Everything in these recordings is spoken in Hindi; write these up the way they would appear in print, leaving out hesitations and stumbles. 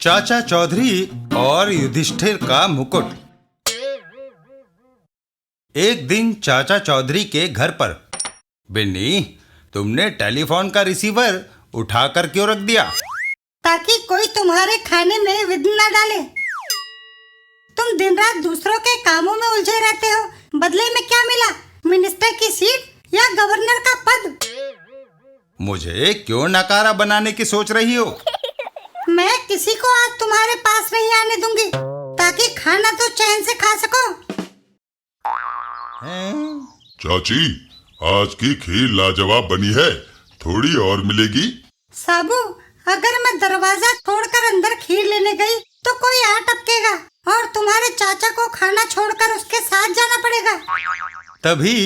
चाचा चौधरी और युधिष्ठिर का मुकुट। एक दिन चाचा चौधरी के घर पर, बिन्नी, तुमने टेलीफोन का रिसीवर उठाकर क्यों रख दिया? ताकि कोई तुम्हारे खाने में विघ्न न डाले। तुम दिन रात दूसरों के कामों में उलझे रहते हो। बदले में क्या मिला? मिनिस्टर की सीट या गवर्नर का पद? मुझे क्यों नकारा बनाने की सोच रही हो? मैं किसी को आज तुम्हारे पास नहीं आने दूंगी, ताकि खाना तो चैन से खा सको। चाची, आज की खीर लाजवाब बनी है, थोड़ी और मिलेगी? साबू, अगर मैं दरवाजा छोड़कर अंदर खीर लेने गई तो कोई आ टपकेगा और तुम्हारे चाचा को खाना छोड़कर उसके साथ जाना पड़ेगा। तभी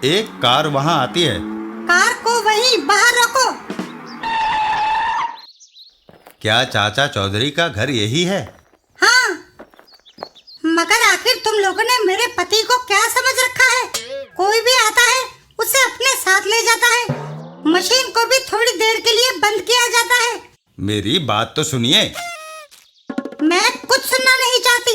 एक कार वहां आती है। कार को वहीं बाहर रोको। क्या चाचा चौधरी का घर यही है? हाँ, मगर आखिर तुम लोगों ने मेरे पति को क्या समझ रखा है? कोई भी आता है उसे अपने साथ ले जाता है। मशीन को भी थोड़ी देर के लिए बंद किया जाता है। मेरी बात तो सुनिए। मैं कुछ सुनना नहीं चाहती।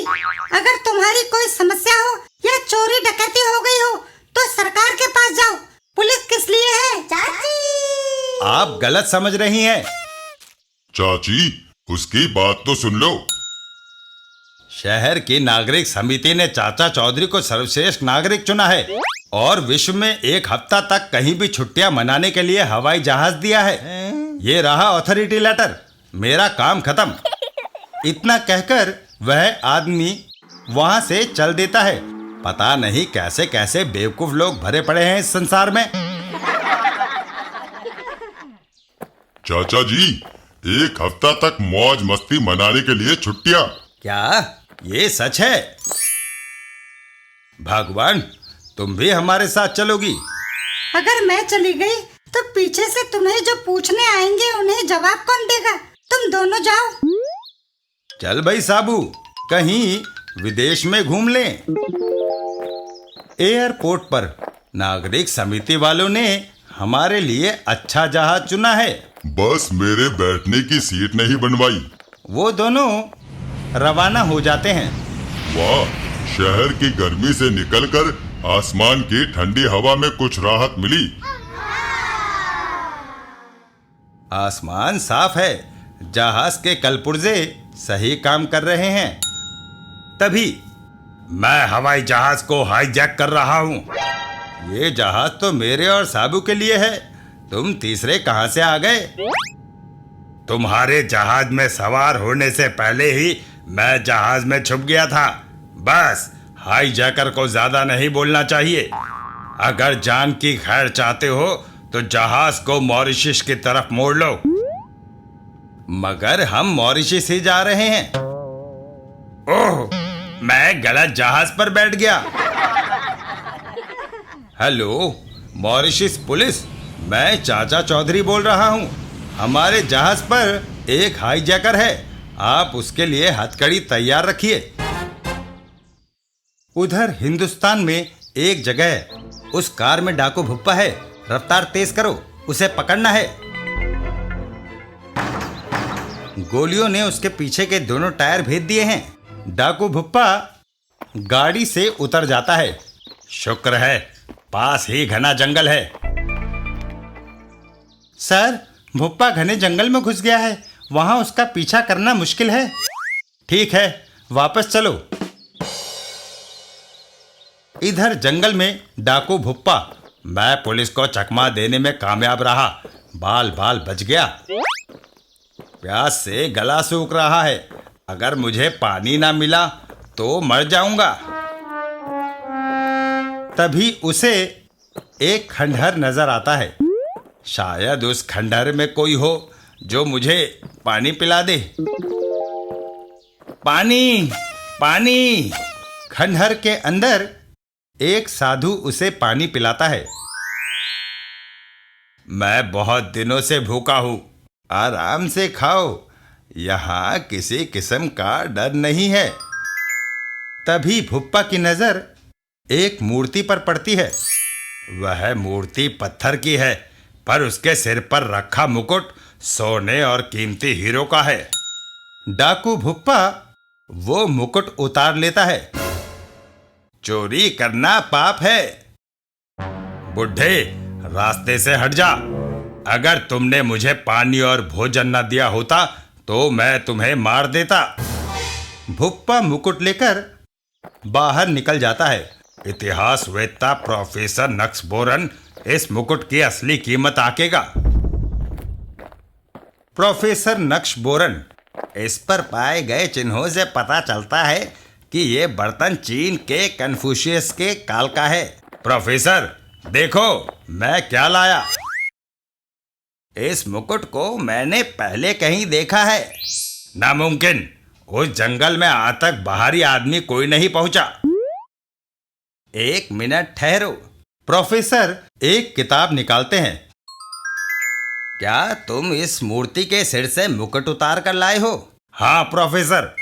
अगर तुम्हारी कोई समस्या हो या चोरी डकैती हो गई हो तो सरकार के पास जाओ। पुलिस किस लिए है? चाची, आप गलत समझ रही हैं। चाची, उसकी बात तो सुन लो। शहर की नागरिक समिति ने चाचा चौधरी को सर्वश्रेष्ठ नागरिक चुना है और विश्व में एक हफ्ता तक कहीं भी छुट्टियां मनाने के लिए हवाई जहाज दिया है। ये रहा अथॉरिटी लेटर। मेरा काम खत्म। इतना कहकर वह आदमी वहां से चल देता है। पता नहीं कैसे कैसे बेवकूफ लोग भरे पड़े हैं इस संसार में। चाचा जी, एक हफ्ता तक मौज मस्ती मनाने के लिए छुट्टियां? क्या ये सच है? भगवान, तुम भी हमारे साथ चलोगी? अगर मैं चली गई तो पीछे से तुम्हें जो पूछने आएंगे उन्हें जवाब कौन देगा? तुम दोनों जाओ। चल भाई साबू, कहीं विदेश में घूम लें। एयरपोर्ट पर नागरिक समिति वालों ने हमारे लिए अच्छा जहाज चुना है। बस मेरे बैठने की सीट नहीं बनवाई। वो दोनों रवाना हो जाते हैं। वाह, शहर की गर्मी से निकलकर आसमान की ठंडी हवा में कुछ राहत मिली। आसमान साफ है। जहाज के कलपुर्जे सही काम कर रहे हैं। तभी मैं हवाई जहाज को हाईजैक कर रहा हूँ। ये जहाज तो मेरे और साबू के लिए है। तुम तीसरे कहां से आ गए? तुम्हारे जहाज में सवार होने से पहले ही मैं जहाज में छुप गया था। बस हाईजैकर को ज्यादा नहीं बोलना चाहिए। अगर जान की खैर चाहते हो तो जहाज को मॉरिशस की तरफ मोड़ लो। मगर हम मॉरिशस ही जा रहे हैं। ओह, मैं गलत जहाज पर बैठ गया। हेलो मॉरिशस पुलिस, मैं चाचा चौधरी बोल रहा हूँ। हमारे जहाज पर एक हाईजैकर है। आप उसके लिए हथकड़ी तैयार रखिए। उधर हिंदुस्तान में एक जगह है। उस कार में डाकू भुप्पा है। रफ्तार तेज करो, उसे पकड़ना है। गोलियों ने उसके पीछे के दोनों टायर भेद दिए हैं। डाकू भुप्पा गाड़ी से उतर जाता है। शुक्र है पास ही घना जंगल है। सर, भुप्पा घने जंगल में घुस गया है। वहां उसका पीछा करना मुश्किल है। ठीक है, वापस चलो। इधर जंगल में डाकू भुप्पा, मैं पुलिस को चकमा देने में कामयाब रहा। बाल बाल बच गया। प्यास से गला सूख रहा है। अगर मुझे पानी ना मिला तो मर जाऊंगा। तभी उसे एक खंडहर नजर आता है। शायद उस खंडहर में कोई हो जो मुझे पानी पिला दे। पानी, पानी। खंडहर के अंदर एक साधु उसे पानी पिलाता है। मैं बहुत दिनों से भूखा हूं। आराम से खाओ, यहाँ किसी किस्म का डर नहीं है। तभी भुप्पा की नजर एक मूर्ति पर पड़ती है। वह मूर्ति पत्थर की है, पर उसके सिर पर रखा मुकुट सोने और कीमती हीरो का है। डाकू भुप्पा वो मुकुट उतार लेता है। चोरी करना पाप है। बुढ़े, रास्ते से हट जा। अगर तुमने मुझे पानी और भोजन न दिया होता तो मैं तुम्हें मार देता। भुप्पा मुकुट लेकर बाहर निकल जाता है। इतिहासवेत्ता प्रोफेसर नक्सबोरन इस मुकुट की असली कीमत आंकेगा। प्रोफेसर नक्सबोरन, इस पर पाए गए चिन्हों से पता चलता है कि ये बर्तन चीन के कन्फ्यूशियस के काल का है। प्रोफेसर, देखो मैं क्या लाया। इस मुकुट को मैंने पहले कहीं देखा है। नामुमकिन, उस जंगल में आज तक बाहरी आदमी कोई नहीं पहुंचा। एक मिनट ठहरो। प्रोफेसर एक किताब निकालते हैं। क्या तुम इस मूर्ति के सिर से मुकुट उतार कर लाए हो? हाँ प्रोफेसर,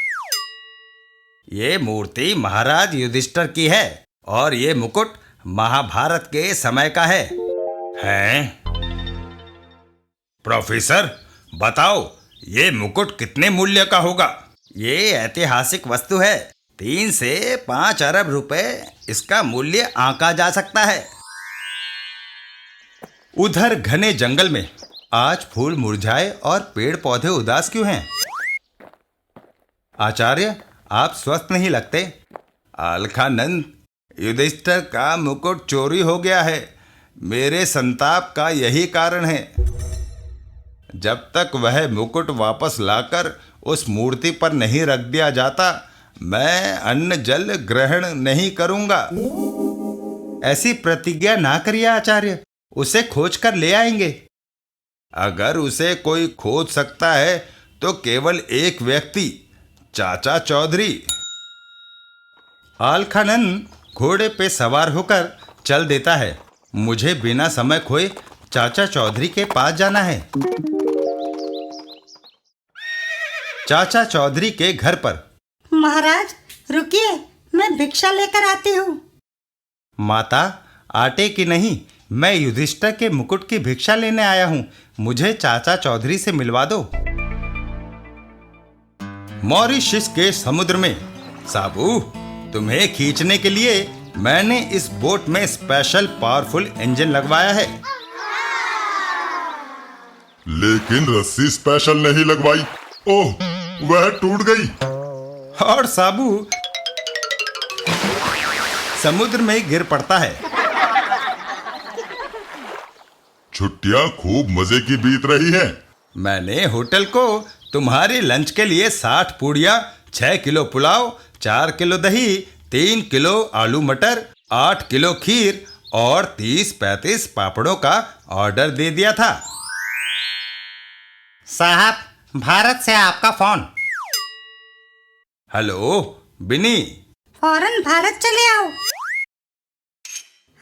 ये मूर्ति महाराज युधिष्ठिर की है और ये मुकुट महाभारत के समय का है। हैं? प्रोफेसर बताओ, ये मुकुट कितने मूल्य का होगा? ये ऐतिहासिक वस्तु है। 3 से 5 अरब रुपए इसका मूल्य आंका जा सकता है। उधर घने जंगल में आज फूल मुरझाए और पेड़ पौधे उदास क्यों हैं? आचार्य, आप स्वस्थ नहीं लगते। अलखानंद, युधिष्ठिर का मुकुट चोरी हो गया है। मेरे संताप का यही कारण है। जब तक वह मुकुट वापस लाकर उस मूर्ति पर नहीं रख दिया जाता, मैं अन्न जल ग्रहण नहीं करूंगा। ऐसी प्रतिज्ञा ना करिए आचार्य, उसे खोज कर ले आएंगे। अगर उसे कोई खोज सकता है तो केवल एक व्यक्ति, चाचा चौधरी। अलखानंद घोड़े पे सवार होकर चल देता है। मुझे बिना समय खोए चाचा चौधरी के पास जाना है। चाचा चौधरी के घर पर। महाराज रुकिए, मैं भिक्षा लेकर आती हूँ। माता, आटे की नहीं, मैं युधिष्ठिर के मुकुट की भिक्षा लेने आया हूँ। मुझे चाचा चौधरी से मिलवा दो। मॉरिशस के समुद्र में। साबू, तुम्हें खींचने के लिए मैंने इस बोट में स्पेशल पावरफुल इंजन लगवाया है। लेकिन रस्सी स्पेशल नहीं लगवाई। ओह, वह टूट गई। और साबू समुद्र में गिर पड़ता है। छुट्टियां खूब मजे की बीत रही हैं। मैंने होटल को तुम्हारे लंच के लिए 60 पूड़ियाँ, 6 किलो पुलाव, 4 किलो दही, 3 किलो आलू मटर, 8 किलो खीर और 30-35 पापड़ों का ऑर्डर दे दिया था। साहब, भारत से आपका फोन। हेलो बिनी। फौरन भारत चले आओ।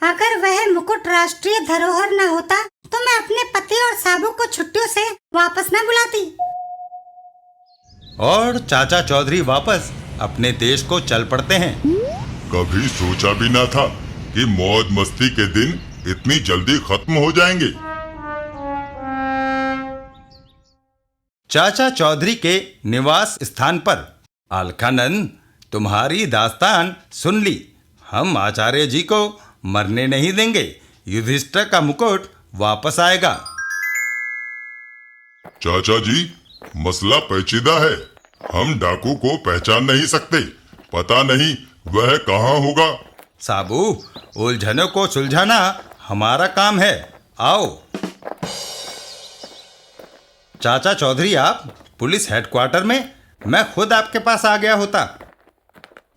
अगर वह मुकुट राष्ट्रीय धरोहर न होता तो मैं अपने पति और साबू को छुट्टियों से वापस न बुलाती। और चाचा चौधरी वापस अपने देश को चल पड़ते हैं। कभी सोचा भी ना था कि मौज मस्ती के दिन इतनी जल्दी खत्म हो जाएंगे। चाचा चौधरी के निवास स्थान पर। अलखानंद, तुम्हारी दास्तान सुन ली। हम आचार्य जी को मरने नहीं देंगे। युधिष्ठिर का मुकुट वापस आएगा। चाचा जी, मसला पेचीदा है। हम डाकू को पहचान नहीं सकते। पता नहीं वह कहाँ होगा। साबू, उलझनों को सुलझाना हमारा काम है। आओ। चाचा चौधरी, आप पुलिस हेडक्वार्टर में? मैं खुद आपके पास आ गया होता।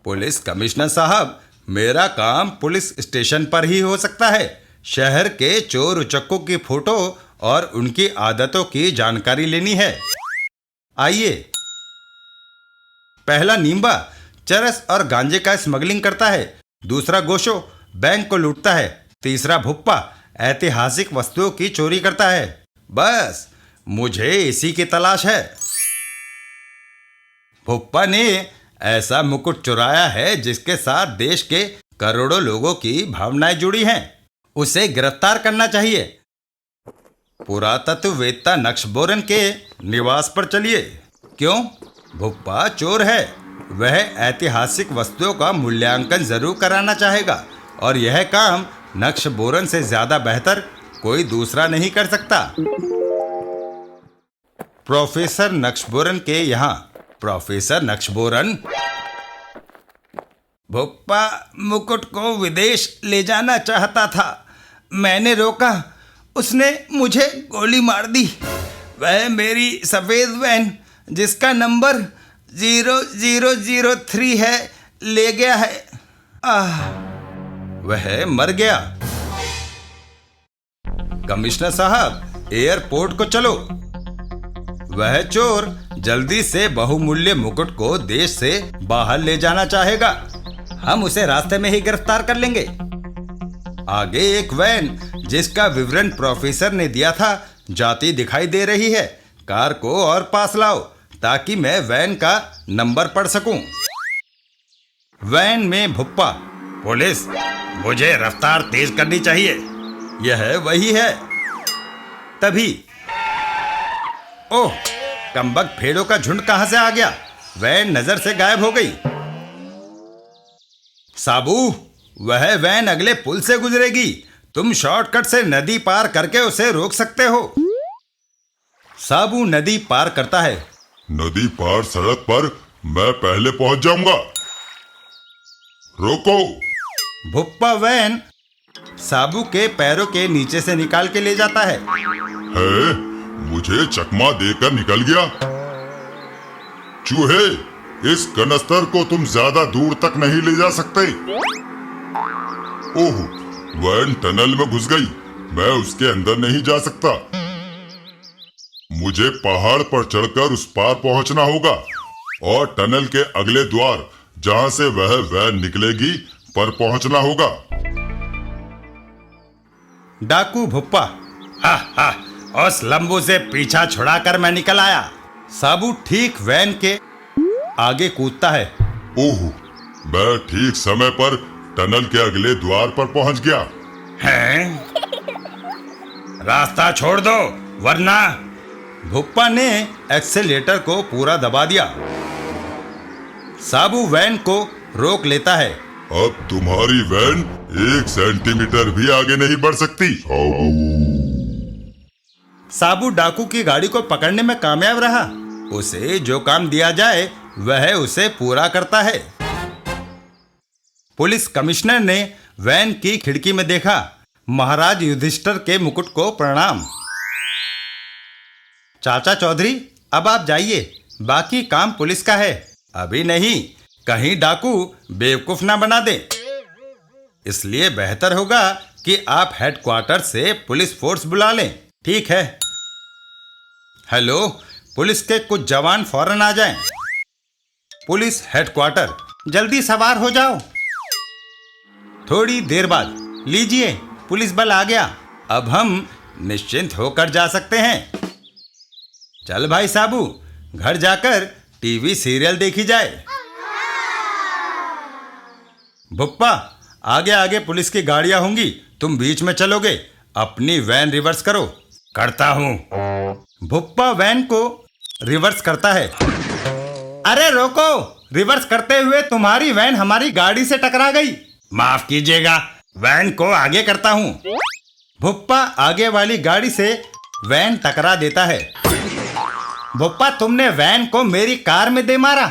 पुलिस कमिश्नर साहब, मेरा काम पुलिस स्टेशन पर ही हो सकता है। शहर के चोर उचक्कों की फोटो और उनकी आदतों की जानकारी लेनी है। आइए। पहला नींबा चरस और गांजे का स्मगलिंग करता है। दूसरा गोशो बैंक को लूटता है। तीसरा भुप्पा ऐतिहासिक वस्तुओं की चोरी करता है। बस मुझे इसी की तलाश है। भुप्पा ने ऐसा मुकुट चुराया है जिसके साथ देश के करोड़ों लोगों की भावनाएं जुड़ी हैं। उसे गिरफ्तार करना चाहिए। पुरातत्ववेत्ता नक्सबोरन के निवास पर चलिए। क्यों? भुप्पा चोर है। वह ऐतिहासिक वस्तुओं का मूल्यांकन जरूर कराना चाहेगा और यह काम नक्शबोरन से ज्यादा बेहतर कोई दूसरा नहीं कर सकता। प्रोफेसर नक्शबोरन के यहाँ। प्रोफेसर नक्शबोरन, भुप्पा मुकुट को विदेश ले जाना चाहता था। मैंने रोका, उसने मुझे गोली मार दी। वह मेरी सफेद वैन जिसका नंबर 0003 है ले गया है। वह मर गया। कमिश्नर साहब, एयरपोर्ट को चलो। वह चोर जल्दी से बहुमूल्य मुकुट को देश से बाहर ले जाना चाहेगा। हम उसे रास्ते में ही गिरफ्तार कर लेंगे। आगे एक वैन जिसका विवरण प्रोफेसर ने दिया था जाती दिखाई दे रही है। कार को और पास लाओ ताकि मैं वैन का नंबर पढ़ सकूं। वैन में भुप्पा। पुलिस, मुझे रफ्तार तेज करनी चाहिए। यह वही है। तभी ओह, कमबख्त भेड़ों का झुंड कहां से आ गया? वैन नजर से गायब हो गई। साबू, वह वैन अगले पुल से गुजरेगी। तुम शॉर्टकट से नदी पार करके उसे रोक सकते हो। साबू नदी पार करता है। नदी पार सड़क पर मैं पहले पहुंच जाऊंगा। रोको। भुप्पा वैन साबू के पैरों के नीचे से निकाल के ले जाता है। मुझे चकमा देकर निकल गया। चूहे, इस कनस्तर को तुम ज्यादा दूर तक नहीं ले जा सकते। ओह, वैन टनल में घुस गई। मैं उसके अंदर नहीं जा सकता। मुझे पहाड़ पर चढ़कर उस पार पहुंचना होगा और टनल के अगले द्वार जहां से वह वैन निकलेगी पर पहुंचना होगा। डाकू भुप्पा, हा हा, उस लंबू से पीछा छुड़ाकर मैं निकल आया। साबू ठीक वैन के आगे कूदता है। ओह, मैं ठीक समय पर टनल के अगले द्वार पर पहुंच गया। हैं? रास्ता छोड़ दो वरना। भुप्पा ने एक्सेलेटर को पूरा दबा दिया। साबू वैन को रोक लेता है। अब तुम्हारी वैन 1 सेंटीमीटर भी आगे नहीं बढ़ सकती। साबू डाकू की गाड़ी को पकड़ने में कामयाब रहा। उसे जो काम दिया जाए वह उसे पूरा करता है। पुलिस कमिश्नर ने वैन की खिड़की में देखा। महाराज युधिष्ठिर के मुकुट को प्रणाम। चाचा चौधरी, अब आप जाइए, बाकी काम पुलिस का है। अभी नहीं, कहीं डाकू बेवकूफ ना बना दे। इसलिए बेहतर होगा कि आप हेडक्वार्टर से पुलिस फोर्स बुला लें। ठीक है। हेलो, पुलिस के कुछ जवान फौरन आ जाएं। पुलिस हेडक्वार्टर, जल्दी सवार हो जाओ। थोड़ी देर बाद, लीजिए, पुलिस बल आ गया। अब हम निश्चिंत होकर जा सकते हैं। चल भाई साबू, घर जाकर टीवी सीरियल देखी जाए। भुप्पा, आगे आगे पुलिस की गाड़ियां होंगी, तुम बीच में चलोगे। अपनी वैन रिवर्स करो। करता हूं। भुप्पा वैन को रिवर्स करता है। अरे रोको, रिवर्स करते हुए तुम्हारी वैन हमारी गाड़ी से टकरा गई। माफ कीजिएगा, वैन को आगे करता हूं। भुप्पा आगे वाली गाड़ी से वैन टकरा देता है। भुप्पा, तुमने वैन को मेरी कार में दे मारा।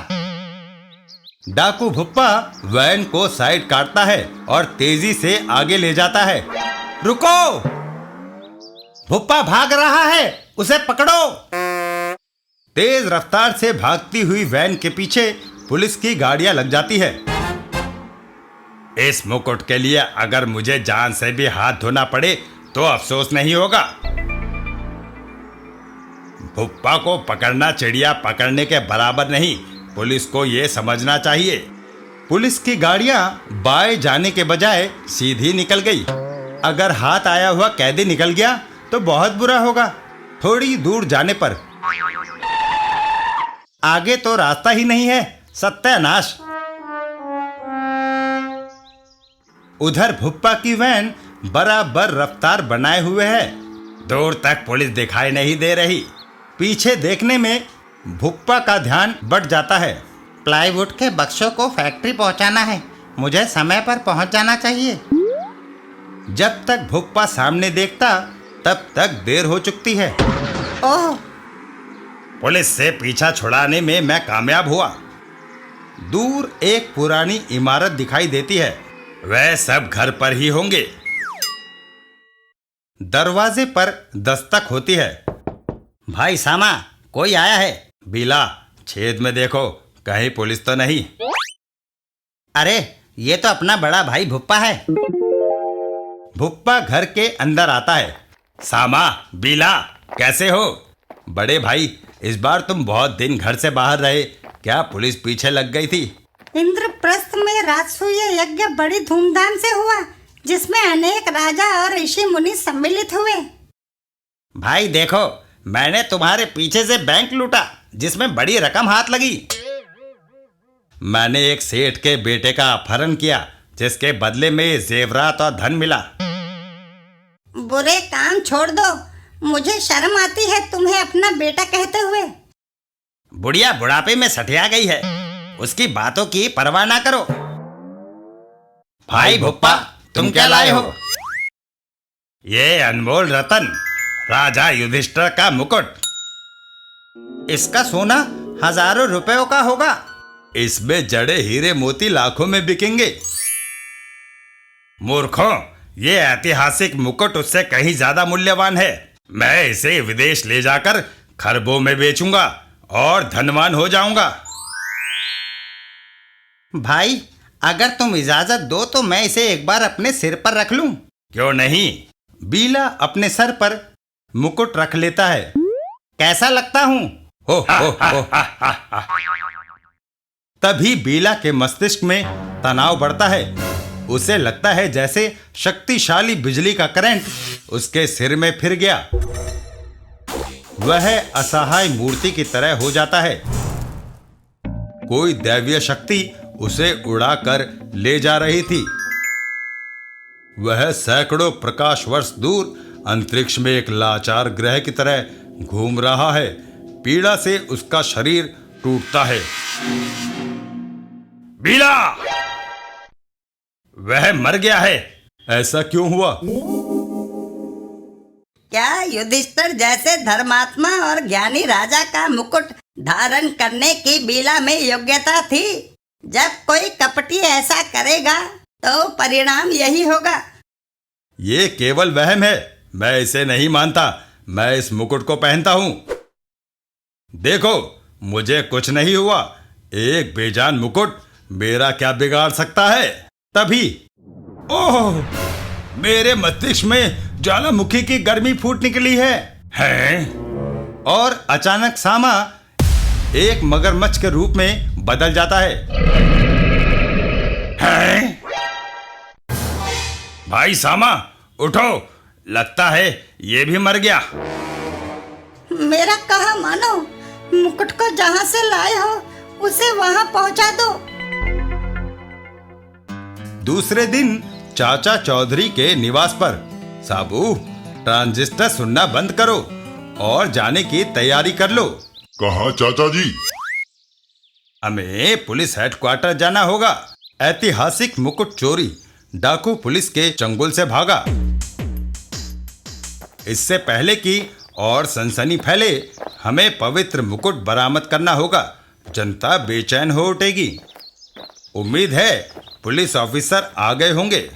डाकू भुप्पा वैन को साइड काटता है और तेजी से आगे ले जाता है। रुको, भुप्पा भाग रहा है, उसे पकड़ो। तेज रफ्तार से भागती हुई वैन के पीछे पुलिस की गाड़ियां लग जाती है। इस मुकुट के लिए अगर मुझे जान से भी हाथ धोना पड़े तो अफसोस नहीं होगा। भुप्पा को पकड़ना चिड़िया पकड़ने के बराबर नहीं, पुलिस को यह समझना चाहिए। पुलिस की गाड़ियां बाएं जाने के बजाय सीधी निकल गई। अगर हाथ आया हुआ कैदी निकल गया तो बहुत बुरा होगा। थोड़ी दूर जाने पर आगे तो रास्ता ही नहीं है, सत्यानाश। उधर भुप्पा की वैन बराबर रफ्तार बनाए हुए है। दूर तक पुलिस दिखाई नहीं दे रही। पीछे देखने में भुप्पा का ध्यान बढ़ जाता है। प्लाईवुड के बक्सों को फैक्ट्री पहुंचाना है, मुझे समय पर पहुंच जाना चाहिए। जब तक भुप्पा सामने देखता तब तक देर हो चुकी है। ओह, पुलिस से पीछा छुड़ाने में मैं कामयाब हुआ। दूर एक पुरानी इमारत दिखाई देती है। वह सब घर पर ही होंगे। दरवाजे पर दस्तक होती है। भाई सामा, कोई आया है? बीला, छेद में देखो, कहीं पुलिस तो नहीं। अरे, ये तो अपना बड़ा भाई भुप्पा है। भुप्पा घर के अंदर आता है। सामा, बीला, कैसे हो? बड़े भाई, इस बार तुम बहुत दिन घर से बाहर रहे, क्या पुलिस पीछे लग गई थी? इंद्रप्रस्थ में राजसूय यज्ञ बड़ी धूमधाम से हुआ, जिसमें अनेक राजा और ऋषि मुनि सम्मिलित हुए। भाई देखो, मैंने तुम्हारे पीछे से बैंक लूटा, जिसमें बड़ी रकम हाथ लगी। मैंने एक सेठ के बेटे का अपहरण किया, जिसके बदले में जेवरात और धन मिला। बुरे काम छोड़ दो, मुझे शर्म आती है तुम्हें अपना बेटा कहते हुए। बुढ़िया बुढ़ापे में सठिया गई है, उसकी बातों की परवाह ना करो। भाई भुप्पा, तुम क्या लाए हो? ये अनमोल रतन, राजा युधिष्ठिर का मुकुट। इसका सोना हजारों रुपयों का होगा। इसमें जड़े हीरे मोती लाखों में बिकेंगे। मूर्खों, ये ऐतिहासिक मुकुट उससे कहीं ज्यादा मूल्यवान है। मैं इसे विदेश ले जाकर खरबों में बेचूंगा और धनवान हो जाऊंगा। भाई, अगर तुम इजाजत दो तो मैं इसे एक बार अपने सिर पर रख लूं। क्यों नहीं? बीला अपने सर पर मुकुट रख लेता है। कैसा लगता हूं? हो तभी बीला के मस्तिष्क में तनाव बढ़ता है। उसे लगता है जैसे शक्तिशाली बिजली का करंट उसके सिर में फिर गया। वह असहाय मूर्ति की तरह हो जाता है। कोई दैवीय शक्ति उसे उड़ाकर ले जा रही थी। वह सैकड़ों प्रकाश वर्ष दूर अंतरिक्ष में एक लाचार ग्रह की तरह घूम रहा है। पीड़ा से उसका शरीर टूटता है। बीला, वह मर गया है। ऐसा क्यों हुआ? क्या युधिष्ठिर जैसे धर्मात्मा और ज्ञानी राजा का मुकुट धारण करने की बीला में योग्यता थी? जब कोई कपटी ऐसा करेगा तो परिणाम यही होगा। ये केवल वहम है, मैं इसे नहीं मानता। मैं इस मुकुट को पहनता हूं। देखो, मुझे कुछ नहीं हुआ। एक बेजान मुकुट मेरा क्या बिगाड़ सकता है? तभी ओह, मेरे मस्तिष्क में ज्वालामुखी की गर्मी फूट निकली है। और अचानक सामा एक मगरमच्छ के रूप में बदल जाता है। भाई सामा, उठो, लगता है ये भी मर गया। मेरा कहा मानो, मुकुट को जहां से लाए हो उसे वहां पहुंचा दो। दूसरे दिन चाचा चौधरी के निवास पर। साबू, ट्रांजिस्टर सुनना बंद करो और जाने की तैयारी कर लो। कहाँ चाचा जी? हमें पुलिस हेडक्वार्टर जाना होगा। ऐतिहासिक मुकुट चोरी, डाकू पुलिस के चंगुल से भागा। इससे पहले कि और सनसनी फैले, हमें पवित्र मुकुट बरामद करना होगा। जनता बेचैन हो उठेगी। उम्मीद है पुलिस ऑफिसर आ गए होंगे।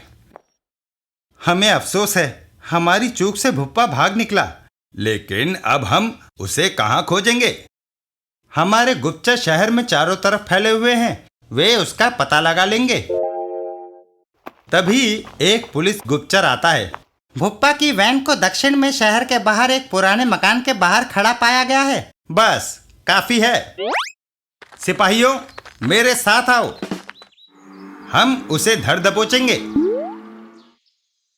हमें अफसोस है, हमारी चूक से भुप्पा भाग निकला। लेकिन अब हम उसे कहाँ खोजेंगे? हमारे गुप्तचर शहर में चारों तरफ फैले हुए हैं, वे उसका पता लगा लेंगे। तभी एक पुलिस गुप्तचर आता है। भुप्पा की वैन को दक्षिण में शहर के बाहर एक पुराने मकान के बाहर खड़ा पाया गया है। बस काफी है। सिपाहियों, मेरे साथ आओ, हम उसे धर दबोचेंगे।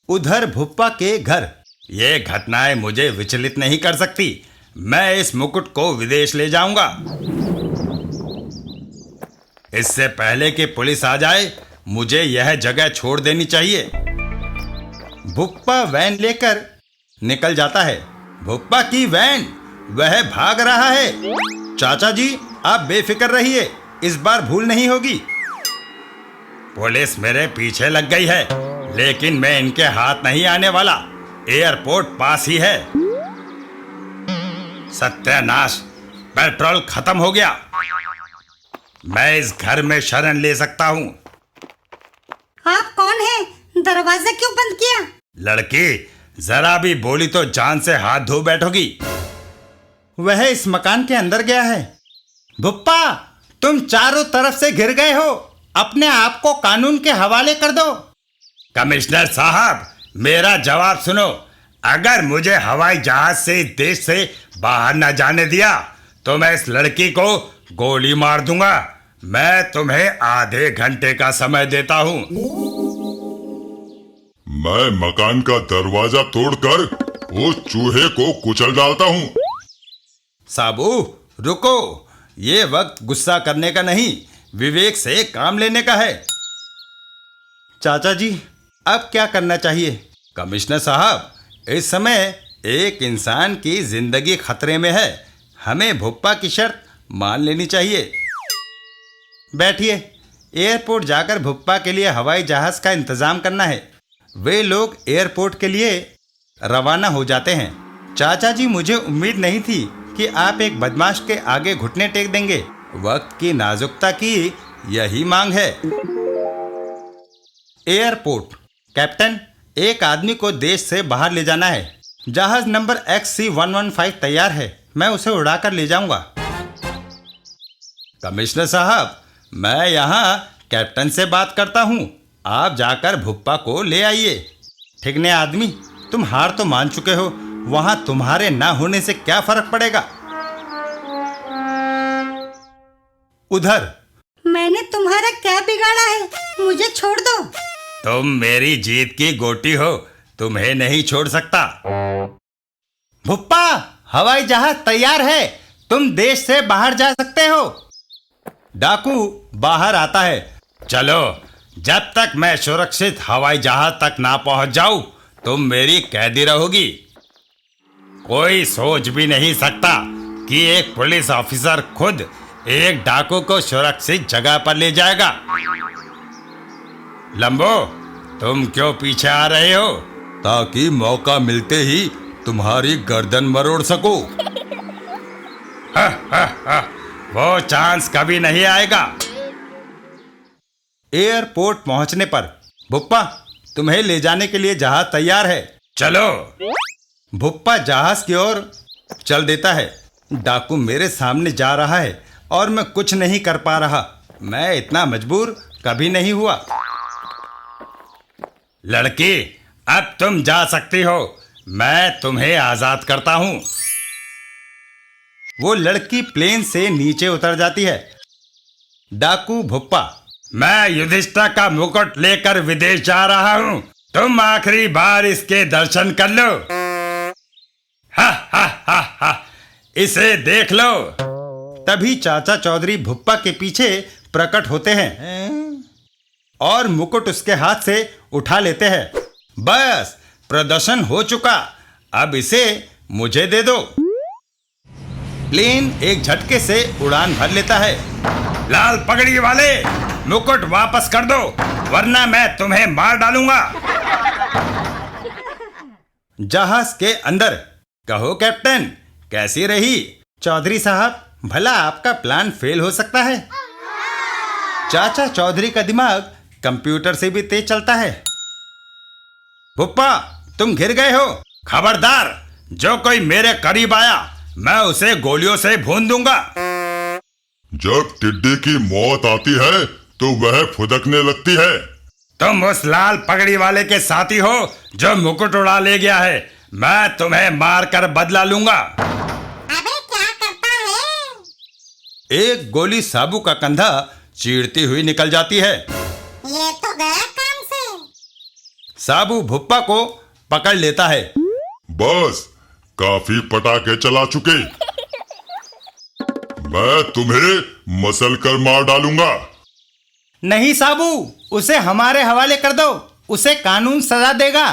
उधर भुप्पा के घर। ये घटनाएं मुझे विचलित नहीं कर सकती। मैं इस मुकुट को विदेश ले जाऊंगा। इससे पहले कि पुलिस आ जाए, मुझे यह जगह छोड़ देनी चाहिए। भुप्पा वैन लेकर निकल जाता है। भुप्पा की वैन, वह भाग रहा है। चाचा जी, आप बेफिक्र रहिए, इस बार भूल नहीं होगी। पुलिस मेरे पीछे लग गई है, लेकिन मैं इनके हाथ नहीं आने वाला। एयरपोर्ट पास ही है। सत्यानाश, पेट्रोल खत्म हो गया। मैं इस घर में शरण ले सकता हूँ। आप कौन हैं? दरवाजा क्यों बंद किया? लड़की, जरा भी बोली तो जान से हाथ धो बैठोगी। वह इस मकान के अंदर गया है। भुप्पा, तुम चारों तरफ से घिर गए हो, अपने आप को कानून के हवाले कर दो। कमिश्नर साहब, मेरा जवाब सुनो। अगर मुझे हवाई जहाज से इस देश से बाहर न जाने दिया तो मैं इस लड़की को गोली मार दूंगा। मैं तुम्हें आधे घंटे का समय देता हूँ। मैं मकान का दरवाजा तोड़कर वो चूहे को कुचल डालता हूँ। साबू, रुको, ये वक्त गुस्सा करने का नहीं, विवेक से काम लेने का है। चाचा जी, अब क्या करना चाहिए? कमिश्नर साहब, इस समय एक इंसान की जिंदगी खतरे में है, हमें भुप्पा की शर्त मान लेनी चाहिए। बैठिए, एयरपोर्ट जाकर भुप्पा के लिए हवाई जहाज का इंतजाम करना है। वे लोग एयरपोर्ट के लिए रवाना हो जाते हैं। चाचा जी, मुझे उम्मीद नहीं थी कि आप एक बदमाश के आगे घुटने टेक देंगे। वक्त की नाजुकता की यही मांग है। एयरपोर्ट। कैप्टन, एक आदमी को देश से बाहर ले जाना है। जहाज नंबर XC115 तैयार है, मैं उसे उड़ाकर ले जाऊंगा। कमिश्नर साहब, मैं यहाँ कैप्टन से बात करता हूँ, आप जाकर भुप्पा को ले आइए। ठिकने आदमी, तुम हार तो मान चुके हो, वहां तुम्हारे ना होने से क्या फर्क पड़ेगा। उधर। मैंने तुम्हारा क्या बिगाड़ा है? मुझे छोड़ दो। तुम मेरी जीत की गोटी हो, तुम्हें नहीं छोड़ सकता। भुप्पा, हवाई जहाज तैयार है, तुम देश से बाहर जा सकते हो। डाकू बाहर आता है। चलो, जब तक मैं सुरक्षित हवाई जहाज तक ना पहुंच जाऊं तुम मेरी कैदी रहोगी। कोई सोच भी नहीं सकता कि एक पुलिस ऑफिसर खुद एक डाकू को सुरक्षित जगह पर ले जाएगा। लंबो, तुम क्यों पीछे आ रहे हो? ताकि मौका मिलते ही तुम्हारी गर्दन मरोड़ सकूं। वो चांस कभी नहीं आएगा। एयरपोर्ट पहुंचने पर, भुप्पा, तुम्हें ले जाने के लिए जहाज तैयार है, चलो। भुप्पा जहाज की ओर चल देता है। डाकू मेरे सामने जा रहा है और मैं कुछ नहीं कर पा रहा। मैं इतना मजबूर कभी नहीं हुआ। लड़की, अब तुम जा सकती हो, मैं तुम्हें आजाद करता हूं। वो लड़की प्लेन से नीचे उतर जाती है। डाकू भुप्पा, मैं युधिष्ठिर का मुकुट लेकर विदेश जा रहा हूं, तुम आखिरी बार इसके दर्शन कर लो। हा हा हा हा, इसे देख लो। तभी चाचा चौधरी भुप्पा के पीछे प्रकट होते हैं और मुकुट उसके हाथ से उठा लेते हैं। बस, प्रदर्शन हो चुका, अब इसे मुझे दे दो। प्लेन एक झटके से उड़ान भर लेता है। लाल पगड़ी वाले, मुकुट वापस कर दो, वरना मैं तुम्हें मार डालूंगा। जहाज के अंदर, कहो कैप्टन, कैसी रही? चौधरी साहब, भला आपका प्लान फेल हो सकता है। चाचा चौधरी का दिमाग कंप्यूटर से भी तेज चलता है। भुप्पा, तुम घिर गए हो। खबरदार, जो कोई मेरे करीब आया मैं उसे गोलियों से भून दूंगा। जब टिड्डी की मौत आती है तो वह फुदकने लगती है। तुम उस लाल पगड़ी वाले के साथी हो जो मुकुट उड़ा ले गया है। मैं तुम्हें मार कर बदला लूंगा। अबे क्या करता है? एक गोली साबू का कंधा चीरती हुई निकल जाती है। ये तो गया काम से। साबू भुप्पा को पकड़ लेता है। बस, काफी पटाखे चला चुके, मैं तुम्हें मसल कर मार डालूंगा। नहीं साबू, उसे हमारे हवाले कर दो, उसे कानून सजा देगा।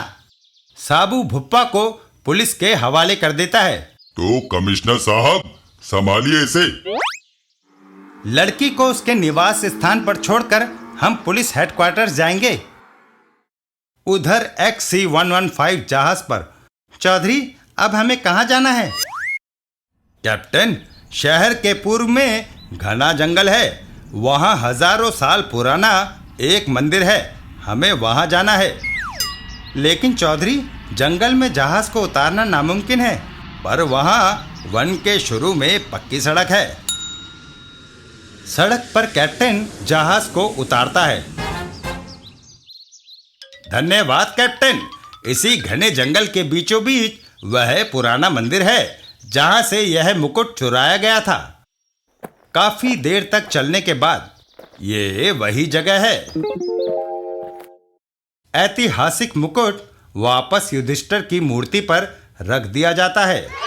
साबू भुप्पा को पुलिस के हवाले कर देता है। तो कमिश्नर साहब, संभालिए इसे। लड़की को उसके निवास स्थान पर छोड़कर हम पुलिस हेडक्वार्टर जाएंगे। उधर XC-115 जहाज पर। चौधरी, अब हमें कहाँ जाना है? कैप्टन, शहर के पूर्व में घना जंगल है। वहाँ हजारों साल पुराना एक मंदिर है। हमें वहाँ जाना है। लेकिन चौधरी, जंगल में जहाज को उतारना नामुमकिन है, पर वहाँ वन के शुरू में पक्की सड़क है। सड़क पर कैप्टन जहाज को उतारता है। धन्यवाद कैप्टन। इसी घने जंगल के बीचों बीच वह पुराना मंदिर है जहां से यह मुकुट चुराया गया था। काफी देर तक चलने के बाद ये वही जगह है। ऐतिहासिक मुकुट वापस युधिष्ठिर की मूर्ति पर रख दिया जाता है।